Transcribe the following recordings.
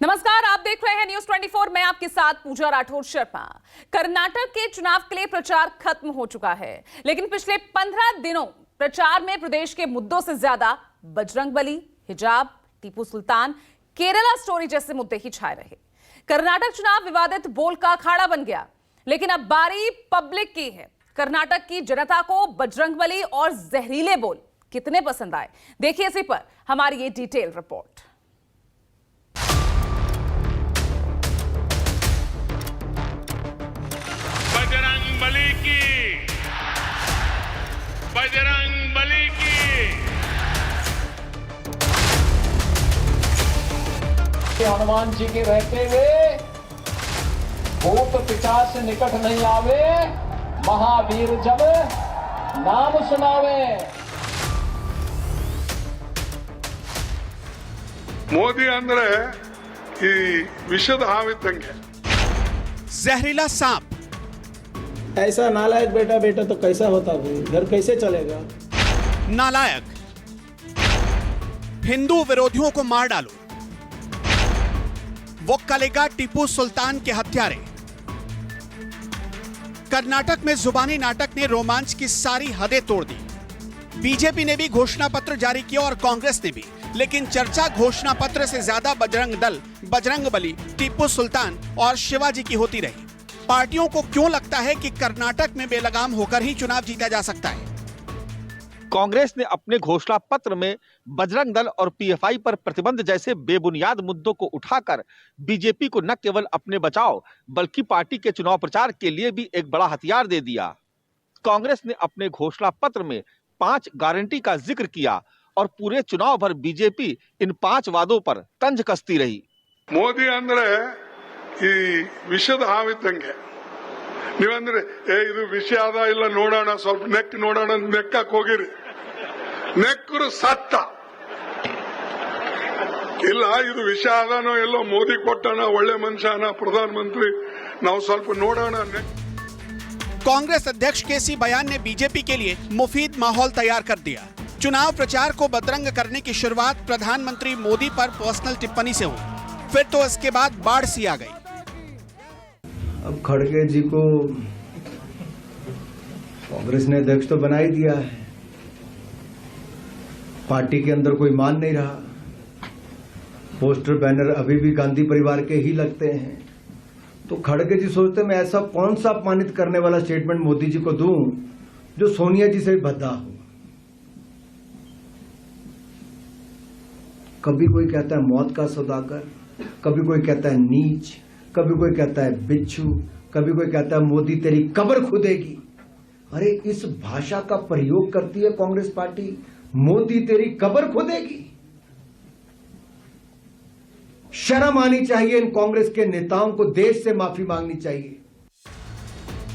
नमस्कार, आप देख रहे हैं न्यूज 24। मैं आपके साथ पूजा राठौर शर्मा। कर्नाटक के चुनाव के लिए प्रचार खत्म हो चुका है, लेकिन पिछले 15 दिनों प्रचार में प्रदेश के मुद्दों से ज्यादा बजरंगबली, हिजाब, टीपू सुल्तान, केरला स्टोरी जैसे मुद्दे ही छाए रहे। कर्नाटक चुनाव विवादित बोल का अखाड़ा बन गया, लेकिन अब बारी पब्लिक की है। कर्नाटक की जनता को बजरंगबली और जहरीले बोल कितने पसंद आए, देखिए इसी पर हमारी ये डिटेल रिपोर्ट। बजरंगबली की, बजरंगबली की। हनुमान जी के रहते हुए भूत पिशाच से निकट नहीं आवे, महावीर जब नाम सुनावे। ಮೋದಿ ಅಂದ್ರೆ ಈ ವಿಷದ ಹಾವಿದ್ದಂಗೆ। जहरीला सांप, ऐसा नालायक बेटा बेटा तो कैसा होता भाई, घर कैसे चलेगा। नालायक, हिंदू विरोधियों को मार डालो, वो कलेगा टीपू सुल्तान के हत्यारे। कर्नाटक में जुबानी नाटक ने रोमांच की सारी हदें तोड़ दी। बीजेपी ने भी घोषणा पत्र जारी किया और कांग्रेस ने भी, लेकिन चर्चा घोषणा पत्र से ज्यादा बजरंग दल, बजरंगबली, टीपू सुल्तान और शिवाजी की होती रही। पार्टियों को क्यों लगता है कि कर्नाटक में बेलगाम होकर ही चुनाव जीता जा सकता है? कांग्रेस ने अपने घोषणा पत्र में बजरंग दल और पीएफआई पर प्रतिबंध जैसे बेबुनियाद मुद्दों को उठाकर बीजेपी को न केवल अपने बचाव बल्कि पार्टी के चुनाव प्रचार के लिए भी एक बड़ा हथियार दे दिया। कांग्रेस ने अपने घोषणा पत्र में 5 गारंटी का जिक्र किया और पूरे चुनाव भर बीजेपी इन 5 वादों पर तंज कसती रही। ಮೋದಿ ಅಂದ್ರೆ ಈ ವಿಷದ ಹಾವಿದ್ದಂಗೆ। ನೀವಂದ್ರೆ ಇದು ವಿಷ ಅದ ಇಲ್ಲ ನೋಡೋಣ, ಸ್ವಲ್ಪ ನೆಕ್ ನೋಡೋಣ ಅಂತ ನೆಕ್ಕಕ್ ಹೋಗಿರಿ, ನೆಕ್ಕರು ಸತ್ತ ಇಲ್ಲ। ಇದು ವಿಷ ಅದಾನೋ ಎಲ್ಲೋ ಮೋದಿ ಕೊಟ್ಟಣ, ಒಳ್ಳೆ ಮನುಷ್ಯನ ಪ್ರಧಾನ ಮಂತ್ರಿ, ನಾವು ಸ್ವಲ್ಪ ನೋಡೋಣ। कांग्रेस अध्यक्ष केसी बयान ने बीजेपी के लिए मुफीद माहौल तैयार कर दिया। चुनाव प्रचार को बदरंग करने की शुरुआत प्रधानमंत्री मोदी पर पर्सनल टिप्पणी से हुई, फिर तो इसके बाद बाढ़ सी आ गई। अब खड़गे जी को कांग्रेस ने अध्यक्ष तो बना ही दिया है, पार्टी के अंदर कोई मान नहीं रहा। पोस्टर बैनर अभी भी गांधी परिवार के ही लगते हैं, तो खड़गे जी सोचते मैं ऐसा कौन सा अपमानित करने वाला स्टेटमेंट मोदी जी को दूं जो सोनिया जी से भी भद्दा हो। कभी कोई कहता है मौत का सौदागर, कभी कोई कहता है नीच, कभी कोई कहता है बिच्छू, कभी कोई कहता है मोदी तेरी कब्र खुदेगी। अरे इस भाषा का प्रयोग करती है कांग्रेस पार्टी, मोदी तेरी कब्र खुदेगी। शर्म आनी चाहिए इन कांग्रेस के नेताओं को, देश से माफी मांगनी चाहिए।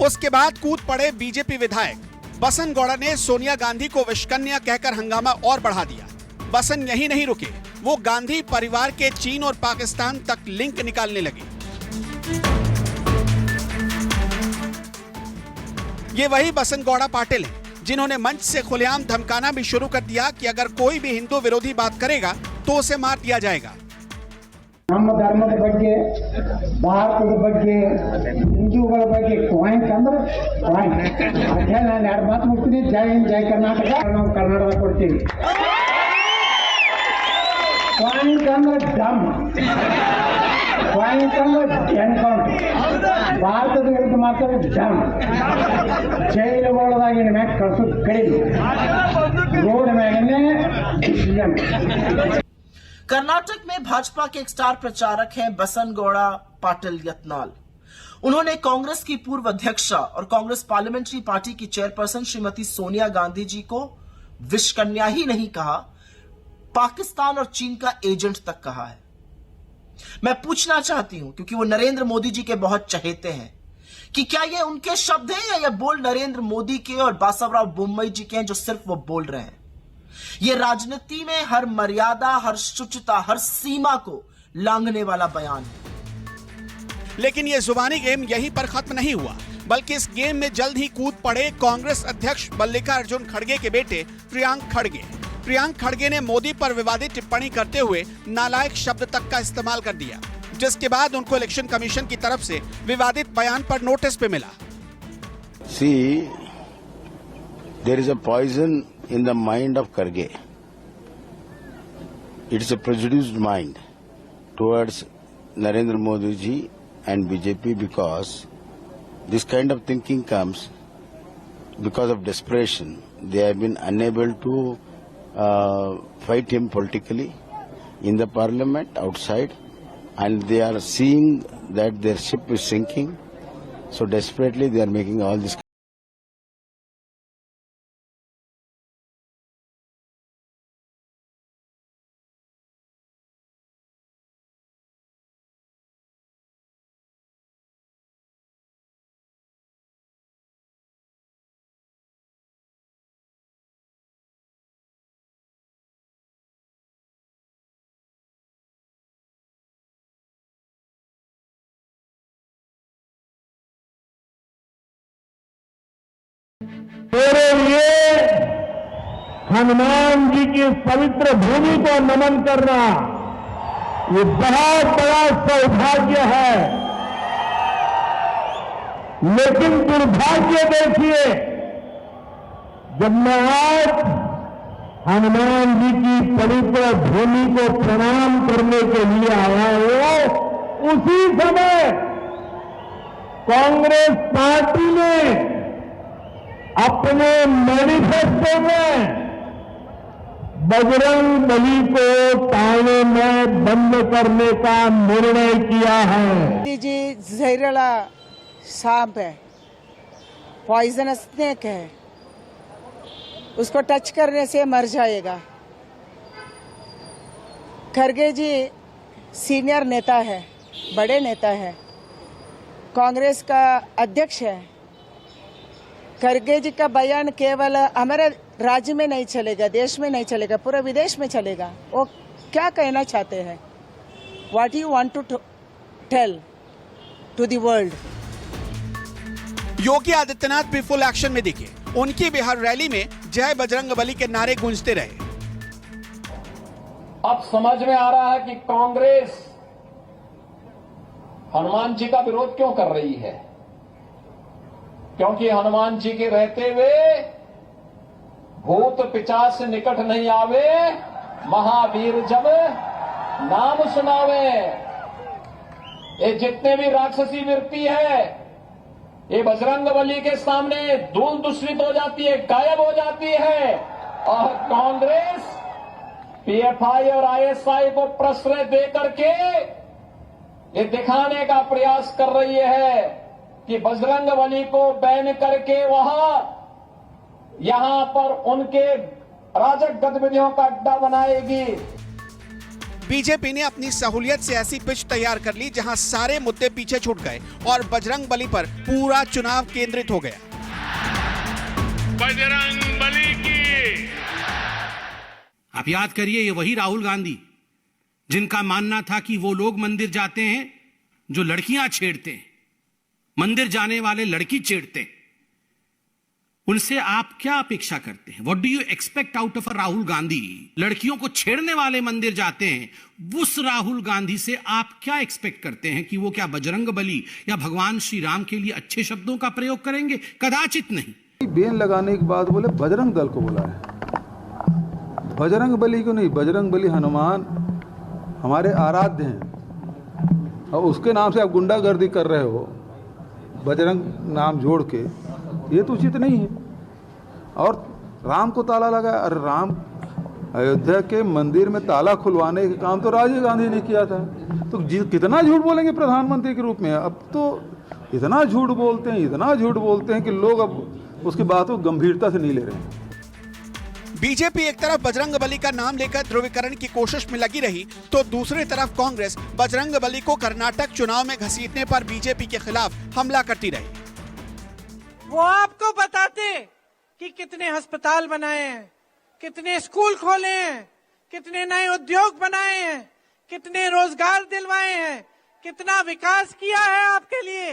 उसके बाद कूद पड़े बीजेपी विधायक। बसन गौड़ा ने सोनिया गांधी को विषकन्या कहकर हंगामा और बढ़ा दिया। बसन यही नहीं रुके, वो गांधी परिवार के चीन और पाकिस्तान तक लिंक निकालने लगे। ये वही बसन गौड़ा पाटिल हैं जिन्होंने मंच से खुलेआम धमकाना भी शुरू कर दिया कि अगर कोई भी हिंदू विरोधी बात करेगा तो उसे मार दिया जाएगा। ನಮ್ಮ ಧರ್ಮದ ಬಗ್ಗೆ, ಭಾರತದ ಬಗ್ಗೆ, ಹಿಂದೂಗಳ ಬಗ್ಗೆ ಪಾಯಿಂಟ್ ಅಂದ್ರೆ ಪಾಯಿಂಟ್ ಅದೇ ನಾನು 2 ಮಾತು ಮುಗ್ತೀನಿ। ಜೈ ಹಿಂದ್, ಜೈ ಕರ್ನಾಟಕ, ನಾವು ಕರ್ನಾಟಕ ಕೊಡ್ತೀವಿ। ಪಾಯಿಂಟ್ ಅಂದ್ರೆ ಡಮ್, ಪಾಯಿಂಟ್ ಅಂದ್ರೆ ಎನ್ಕೌಂಟರ್, ಭಾರತದ ವಿರುದ್ಧ ಮಾತ್ರ ಡಮ್, ಜೈಲು ಒಳದಾಗಿನ ಮ್ಯಾಗ ಕಳ್ಸೋದು ಕಡಿಮೆ, ರೋಡ್ ಮ್ಯಾಗನೇ ಡಿಸಿಷನ್। कर्नाटक में भाजपा के एक स्टार प्रचारक हैं बसन गौड़ा पाटिल यत्नाल। उन्होंने कांग्रेस की पूर्व अध्यक्षा और कांग्रेस पार्लियामेंट्री पार्टी की चेयरपर्सन श्रीमती सोनिया गांधी जी को विषकन्या ही नहीं कहा, पाकिस्तान और चीन का एजेंट तक कहा है। मैं पूछना चाहती हूं, क्योंकि वो नरेंद्र मोदी जी के बहुत चहेते हैं, कि क्या ये उनके शब्द हैं या ये बोल नरेंद्र मोदी के और बासवराव बोम्मई जी के हैं जो सिर्फ वो बोल रहे हैं? ये राजनीति में हर मर्यादा, हर शुचिता, हर सीमा को लांघने वाला बयान है। लेकिन ये जुबानी गेम यहीं पर खत्म नहीं हुआ, बल्कि इस गेम में जल्द ही कूद पड़े कांग्रेस अध्यक्ष मल्लिकार्जुन खड़गे के बेटे प्रियांक खड़गे। प्रियंक खड़गे ने मोदी पर विवादित टिप्पणी करते हुए नालायक शब्द तक का इस्तेमाल कर दिया, जिसके बाद उनको इलेक्शन कमीशन की तरफ से विवादित बयान पर नोटिस पे मिला। See, there is a poison in the mind of Kharge. It is a prejudiced mind towards Narendra Modi ji and BJP because this kind of thinking comes because of desperation. They have been unable to fight him politically in the parliament, outside, and they are seeing that their ship is sinking. So desperately they are making all this. मेरे लिए हनुमान जी की पवित्र भूमि को नमन करना ये बहुत बड़ा सौभाग्य है। लेकिन दुर्भाग्य देखिए, जब मैं आज हनुमान जी की पवित्र भूमि को प्रणाम करने के लिए आया हूं, उसी समय कांग्रेस पार्टी ने अपने मैनिफेस्टो में बजरंग बली को ताने में बंद करने का निर्णय किया है। मोदी जी जहरीला सांप है, पॉइजनस स्नेक है, उसको टच करने से मर जाएगा। खड़गे जी सीनियर नेता है, बड़े नेता है, कांग्रेस का अध्यक्ष है। खड़गे जी का बयान केवल हमारे राज्य में नहीं चलेगा, देश में नहीं चलेगा, पूरे विदेश में चलेगा। वो क्या कहना चाहते हैं? What you want to tell to the world? Yogi Adityanath भी फुल एक्शन में दिखे। उनकी बिहार रैली में जय बजरंगबली के नारे गूंजते रहे। अब समझ में आ रहा है कि कांग्रेस हनुमान जी का विरोध क्यों कर रही है। क्योंकि हनुमान जी के रहते हुए भूत पिशाच से निकट नहीं आवे, महावीर जब नाम सुनावे। ये जितने भी राक्षसी वृत्ति है, ये बजरंगबली के सामने धूल दूषित हो जाती है, गायब हो जाती है। और कांग्रेस पीएफआई और आईएसआई को प्रश्रय दे करके ये दिखाने का प्रयास कर रही है कि बजरंगबली को बैन करके यहां पर उनके राजक गतिविधियों का अड्डा बनाएगी। बीजेपी ने अपनी सहूलियत से ऐसी पिच तैयार कर ली जहां सारे मुद्दे पीछे छूट गए और बजरंगबली पर पूरा चुनाव केंद्रित हो गया। बजरंगबली की। आप याद करिए, ये वही राहुल गांधी जिनका मानना था कि वो लोग मंदिर जाते हैं जो लड़कियां छेड़ते हैं, मंदिर जाने वाले लड़की छेड़ते हैं। उनसे आप क्या अपेक्षा करते हैं? What do you expect out of a Rahul Gandhi? लड़कियों को छेड़ने वाले मंदिर जाते हैं, उस राहुल गांधी से आप क्या एक्सपेक्ट करते हैं कि वो क्या बजरंगबली या भगवान श्री राम के लिए अच्छे शब्दों का प्रयोग करेंगे? कदाचित नहीं। बेन लगाने के बाद बोले बजरंग दल को बुलाया, बजरंग बली को नहीं। बजरंग बली हनुमान हमारे आराध्य हैं और उसके नाम से आप गुंडागर्दी कर रहे हो, बजरंग नाम जोड़ के, ये तो उचित नहीं है। और राम को ताला लगा, अरे राम अयोध्या के मंदिर में ताला खुलवाने का काम तो राजीव गांधी ने किया था। तो कितना झूठ बोलेंगे प्रधानमंत्री के रूप में? अब तो इतना झूठ बोलते हैं, इतना झूठ बोलते हैं कि लोग अब उसकी बात को गंभीरता से नहीं ले रहे हैं। बीजेपी एक तरफ बजरंगबली का नाम लेकर ध्रुवीकरण की कोशिश में लगी रही, तो दूसरी तरफ कांग्रेस बजरंगबली को कर्नाटक चुनाव में घसीटने पर बीजेपी के खिलाफ हमला करती रही। वो आपको बताते कि कितने अस्पताल बनाए हैं, कितने स्कूल खोले हैं, कितने नए उद्योग बनाए हैं, कितने रोजगार दिलवाए हैं, कितना विकास किया है आपके लिए,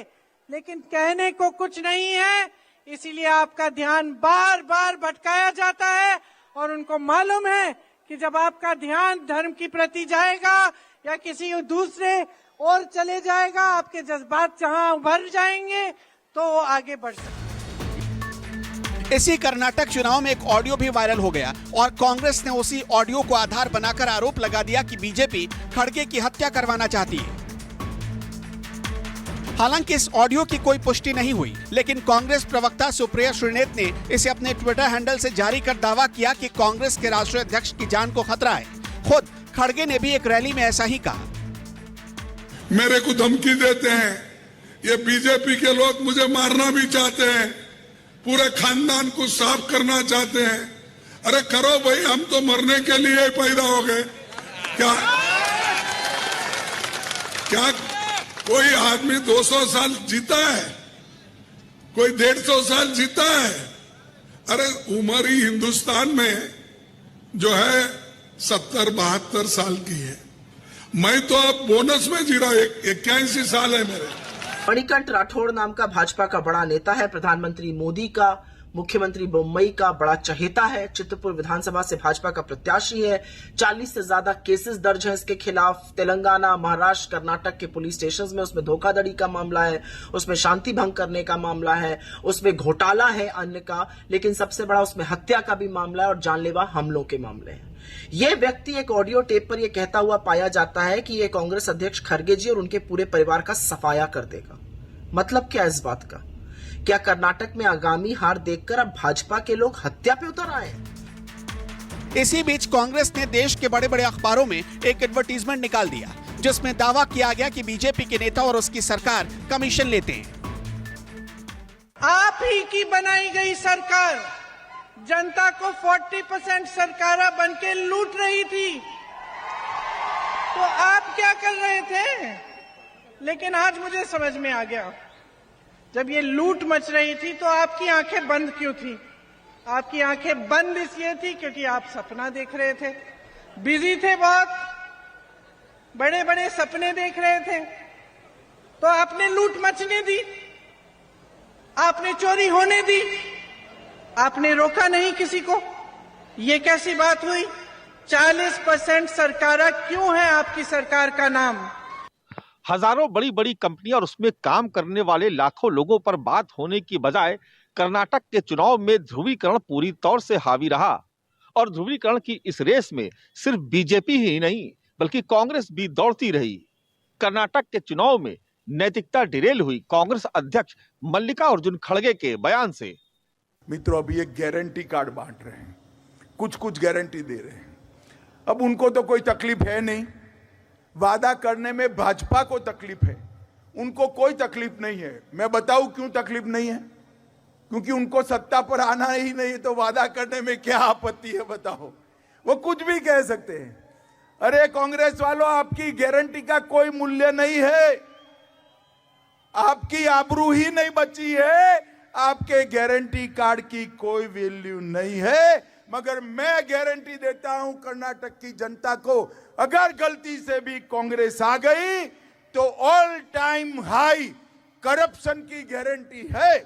लेकिन कहने को कुछ नहीं है। इसीलिए आपका ध्यान बार बार भटकाया जाता है और उनको मालूम है कि जब आपका ध्यान धर्म की प्रति जाएगा या किसी दूसरे और चले जाएगा, आपके जज्बात जहां उभर जाएंगे तो वो आगे बढ़ सकते। इसी कर्नाटक चुनाव में एक ऑडियो भी वायरल हो गया और कांग्रेस ने उसी ऑडियो को आधार बनाकर आरोप लगा दिया कि बीजेपी खड़गे की हत्या करवाना चाहती है। हालांकि इस ऑडियो की कोई पुष्टि नहीं हुई, लेकिन कांग्रेस प्रवक्ता सुप्रिया श्रीनेत ने इसे अपने ट्विटर हैंडल से जारी कर दावा किया कि कांग्रेस के राष्ट्रीय अध्यक्ष की जान को खतरा है। खुद खड़गे ने भी एक रैली में ऐसा ही कहा। मेरे को धमकी देते हैं, ये बीजेपी के लोग मुझे मारना भी चाहते हैं, पूरे खानदान को साफ करना चाहते हैं। अरे करो भाई, हम तो मरने के लिए ही पैदा हो गए। क्या कोई आदमी 200 साल जीता है? कोई 150 साल जीता है? अरे उम्र ही हिंदुस्तान में जो है 70-72 साल की है। मैं तो अब बोनस में जी रहा हूं, 81 साल है मेरे। मणिकंठ राठौड़ नाम का भाजपा का बड़ा नेता है, प्रधानमंत्री मोदी का, मुख्यमंत्री मुंबई का बड़ा चहेता है, चित्रपुर विधानसभा से भाजपा का प्रत्याशी है। 40 से ज्यादा केसेस दर्ज हैं इसके खिलाफ। तेलंगाना, महाराष्ट्र, कर्नाटक के पुलिस स्टेशंस में उसमें धोखाधड़ी का मामला है, उसमें शांति भंग करने का मामला है, उसमें घोटाला है अन्य का, लेकिन सबसे बड़ा उसमें हत्या का भी मामला है और जानलेवा हमलों के मामले हैं। यह व्यक्ति एक ऑडियो टेप पर यह कहता हुआ पाया जाता है कि यह कांग्रेस अध्यक्ष खड़गे जी और उनके पूरे परिवार का सफाया कर देगा। मतलब क्या इस बात का? क्या कर्नाटक में आगामी हार देखकर अब भाजपा के लोग हत्या पे उतर आए? इसी बीच कांग्रेस ने देश के बड़े बड़े अखबारों में एक एडवर्टीजमेंट निकाल दिया, जिसमें दावा किया गया कि बीजेपी के नेता और उसकी सरकार कमीशन लेते हैं। आप ही की बनाई गई सरकार जनता को 40% सरकारा बनके लूट रही थी, तो आप क्या कर रहे थे? लेकिन आज मुझे समझ में आ गया, जब ये लूट मच रही थी तो आपकी आंखें बंद क्यों थी? आपकी आंखें बंद इसलिए थी क्योंकि आप सपना देख रहे थे, बिजी थे, बहुत बड़े बड़े सपने देख रहे थे, तो आपने लूट मचने दी, आपने चोरी होने दी, आपने रोका नहीं किसी को। ये कैसी बात हुई? 40% सरकारा क्यों है आपकी सरकार का नाम? हजारों बड़ी बड़ी कंपनियां और उसमें काम करने वाले लाखों लोगों पर बात होने की बजाय कर्नाटक के चुनाव में ध्रुवीकरण पूरी तौर से हावी रहा। और ध्रुवीकरण की इस रेस में सिर्फ बीजेपी ही नहीं बल्कि कांग्रेस भी दौड़ती रही। कर्नाटक के चुनाव में नैतिकता डिरेल हुई कांग्रेस अध्यक्ष मल्लिकार्जुन खड़गे के बयान से। मित्रों, अभी एक गारंटी कार्ड बांट रहे हैं, कुछ कुछ गारंटी दे रहे हैं। अब उनको तो कोई तकलीफ है नहीं, वादा करने में भाजपा को तकलीफ है, उनको कोई तकलीफ नहीं है। मैं बताऊं क्यों तकलीफ नहीं है? क्योंकि उनको सत्ता पर आना ही नहीं, तो वादा करने में क्या आपत्ति है बताओ? वो कुछ भी कह सकते हैं। अरे कांग्रेस वालों, आपकी गारंटी का कोई मूल्य नहीं है, आपकी आबरू ही नहीं बची है, आपके गारंटी कार्ड की कोई वैल्यू नहीं है। मगर मैं गारंटी देता हूं कर्नाटक की जनता को, अगर गलती से भी कांग्रेस आ गई तो ऑल टाइम हाई करप्शन की गारंटी है।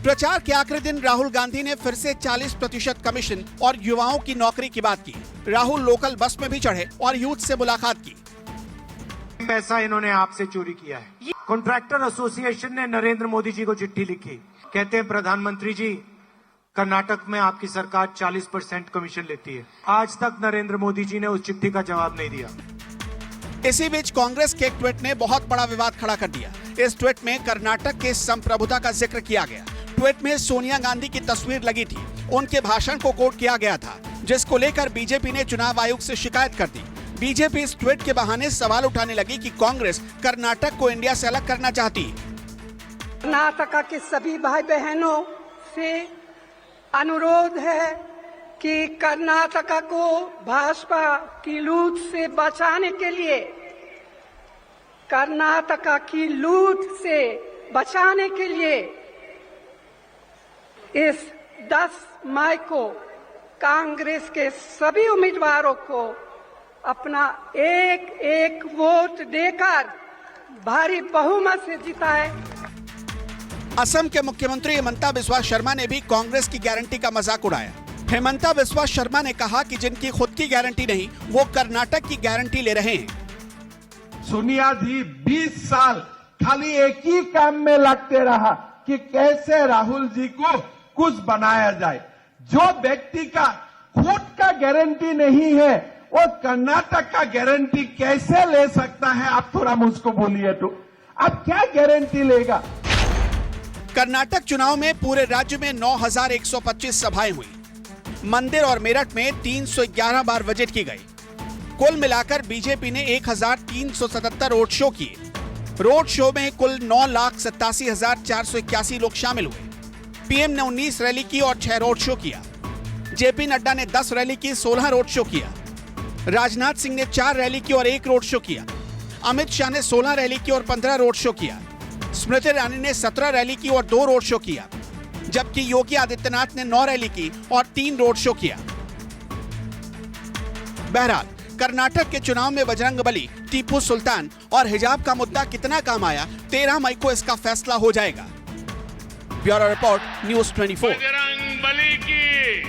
प्रचार के आखिरी दिन राहुल गांधी ने फिर से 40% कमीशन और युवाओं की नौकरी की बात की। राहुल लोकल बस में भी चढ़े और यूथ से मुलाकात की। पैसा इन्होंने आपसे चोरी किया है। कॉन्ट्रैक्टर एसोसिएशन ने नरेंद्र मोदी जी को चिट्ठी लिखी, कहते हैं प्रधानमंत्री जी, कर्नाटक में आपकी सरकार 40% कमीशन लेती है। आज तक नरेंद्र मोदी जी ने उस चिट्ठी का जवाब नहीं दिया। इसी बीच कांग्रेस के एक ट्वीट ने बहुत बड़ा विवाद खड़ा कर दिया। इस ट्वीट में कर्नाटक के संप्रभुता का जिक्र किया गया। ट्वीट में सोनिया गांधी की तस्वीर लगी थी, उनके भाषण को कोट किया गया था, जिसको लेकर बीजेपी ने चुनाव आयोग से शिकायत कर दी। बीजेपी इस ट्वीट के बहाने सवाल उठाने लगी कि कांग्रेस कर्नाटक को इंडिया से अलग करना चाहती है। कर्नाटक के सभी भाई बहनों से अनुरोध है कि कर्नाटक को भाजपा की लूट से बचाने के लिए, कर्नाटक की लूट से बचाने के लिए इस 10 मई को कांग्रेस के सभी उम्मीदवारों को अपना एक एक वोट देकर भारी बहुमत से जिताए। असम के मुख्यमंत्री हिमंता बिस्वा शर्मा ने भी कांग्रेस की गारंटी का मजाक उड़ाया। हेमंता बिस्वा शर्मा ने कहा कि जिनकी खुद की गारंटी नहीं, वो कर्नाटक की गारंटी ले रहे हैं। सोनिया जी 20 साल खाली एक ही काम में लगते रहा कि कैसे राहुल जी को कुछ बनाया जाए। जो व्यक्ति का खुद का गारंटी नहीं है, वो कर्नाटक का गारंटी कैसे ले सकता है? आप थोड़ा मुझको बोलिए तो, आप क्या गारंटी लेगा? कर्नाटक चुनाव में पूरे राज्य में 9,125 सभाएं हुई। मंदिर और मेरठ में 311 बार विजिट की गई। कुल मिलाकर बीजेपी ने 1,377 रोड शो किए। रोड शो में कुल 9,87,481 लोग शामिल हुए। पीएम ने 19 रैली की और 6 रोड शो किया। जेपी नड्डा ने 10 रैली की, 16 रोड शो किया। राजनाथ सिंह ने 4 रैली की और 1 रोड शो किया। अमित शाह ने 16 रैली की और 15 रोड शो किया। स्मृति ईरानी ने 17 रैली की और 2 रोड शो किया, जबकि योगी आदित्यनाथ ने 9 रैली की और 3 रोड शो किया। बहरहाल कर्नाटक के चुनाव में बजरंगबली, टीपू सुल्तान और हिजाब का मुद्दा कितना काम आया, 13 मई को इसका फैसला हो जाएगा। Bureau report, news 24। बजरंगबली की